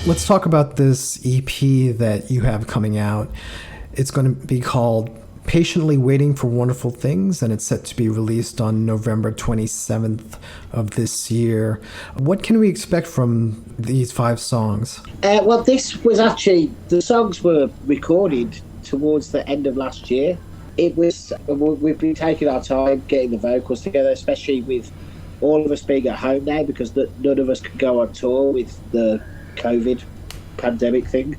Let's talk about this EP that you have coming out. It's going to be called Patiently Waiting for Wonderful Things, and it's set to be released on November 27th of this year. What can we expect from these 5 songs? Well, this was actually, the songs were recorded towards the end of last year. We've been taking our time getting the vocals together, especially with all of us being at home now, because none of us could go on tour with the COVID pandemic thing.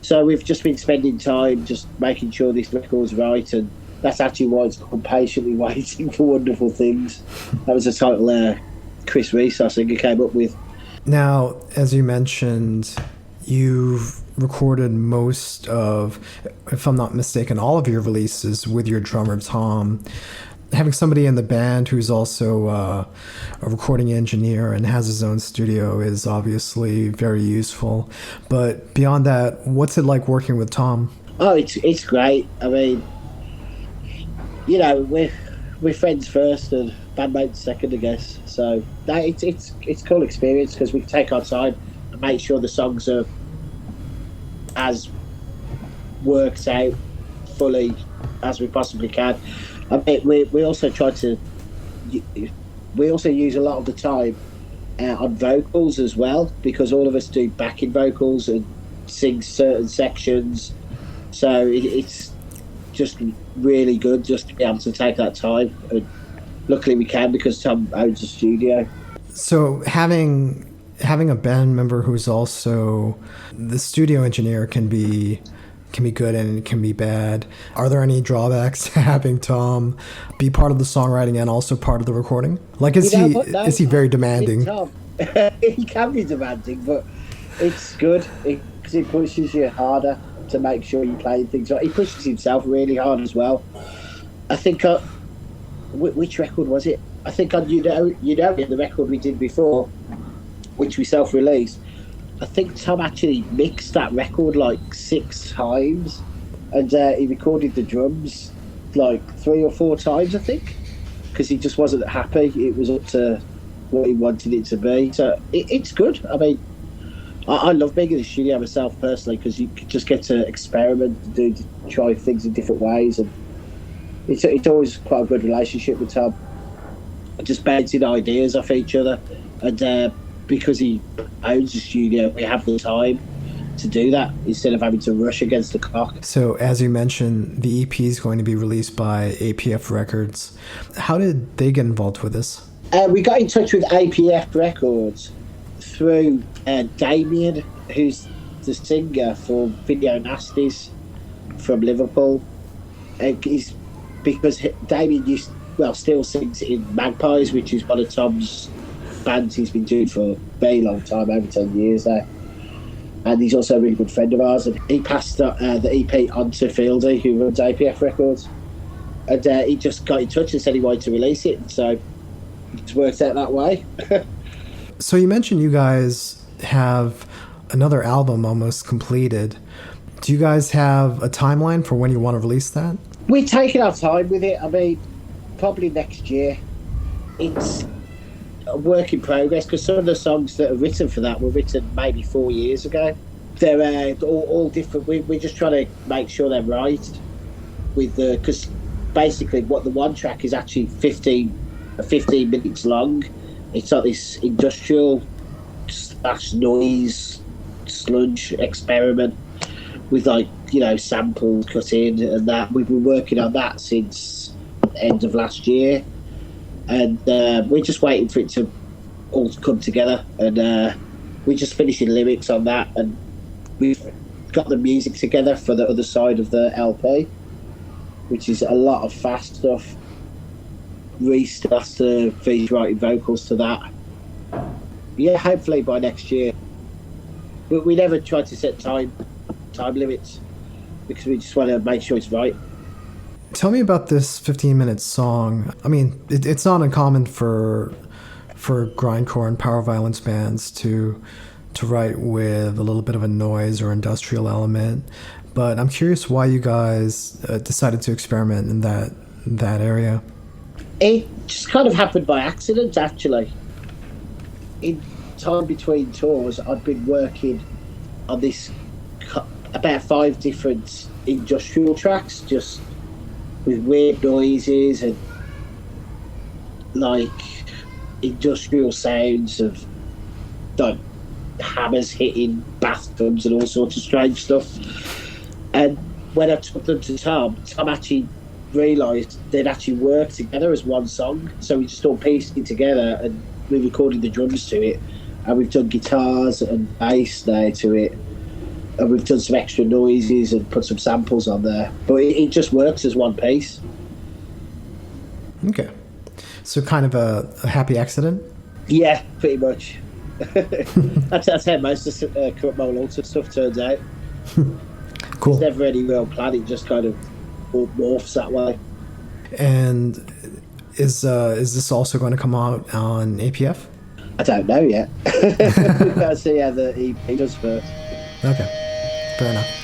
So we've just been spending time just making sure this record's right, and that's actually why it's called Patiently Waiting for Wonderful Things. That was the title Chris Reese, our singer, came up with. Now, as you mentioned, you've recorded most of, if I'm not mistaken, all of your releases with your drummer, Tom. Having somebody in the band who's also a recording engineer and has his own studio is obviously very useful. But beyond that, what's it like working with Tom? Oh, it's great. I mean, you know, we're friends first and bandmates second, I guess. So it's a cool experience because we can take our time and make sure the songs are as worked out fully as we possibly can. I mean, we also use a lot of the time on vocals as well, because all of us do backing vocals and sing certain sections. So it's just really good just to be able to take that time. And luckily we can, because Tom owns a studio. So having a band member who's also the studio engineer can be good and it can be bad. Are there any drawbacks to having Tom be part of the songwriting and also part of the recording? Like, is he very demanding? Tom, he can be demanding, but it's good because he pushes you harder to make sure you play things right. He pushes himself really hard as well. I think which record was it? I think on the record we did before, which we self-released, I think Tom actually mixed that record like 6 times, and he recorded the drums like 3 or 4 times, I think, because he just wasn't happy. It was up to what he wanted it to be. So it's good. I mean, I love being in the studio myself personally, because you just get to experiment, try things in different ways, and it's always quite a good relationship with Tom. Just bouncing ideas off each other, and because he owns the studio, we have the time to do that instead of having to rush against the clock. So, as you mentioned, the EP is going to be released by APF Records. How did they get involved with this? We got in touch with APF Records through Damien, who's the singer for Video Nasties from Liverpool. Because Damien still sings in Magpies, which is one of Tom's bands he's been doing for a very long time, over 10 years now. And he's also a really good friend of ours, and he passed the EP on to Fieldy, who runs APF Records, and he just got in touch and said he wanted to release it, so it's worked out that way. So you mentioned you guys have another album almost completed. Do you guys have a timeline for when you want to release that? We're taking our time with it. I mean, probably next year. It's a work in progress, because some of the songs that are written for that were written maybe 4 years ago. They're all different. We're just trying to make sure they're right with because basically what the one track is actually 15 minutes long. It's like this industrial / noise sludge experiment with, like, you know, samples cut in and that. We've been working on that since the end of last year. And we're just waiting for it to all come together, and we're just finishing lyrics on that, and we've got the music together for the other side of the LP, which is a lot of fast stuff. Reese has to finish writing vocals to that. Yeah, hopefully by next year. But we never try to set time limits, because we just want to make sure it's right. Tell me about this 15-minute song. I mean, it's not uncommon for grindcore and power violence bands to write with a little bit of a noise or industrial element, but I'm curious why you guys decided to experiment in that area. It just kind of happened by accident, actually. time between tours, I'd been working on this about 5 different industrial tracks, just with weird noises and like industrial sounds of like hammers hitting bathrooms and all sorts of strange stuff. And when I took them to Tom actually realised they'd actually work together as one song. So we just all pieced it together and we recorded the drums to it. And we've done guitars and bass now to it. And we've done some extra noises and put some samples on there. But it just works as one piece. Okay. So kind of a happy accident? Yeah, pretty much. That's how most of Current Mole Alter stuff turns out. Cool. There's never any real plan, it just kind of morphs that way. And is this also going to come out on APF? I don't know yet. We've got to see how the EP does first. Okay, fair enough.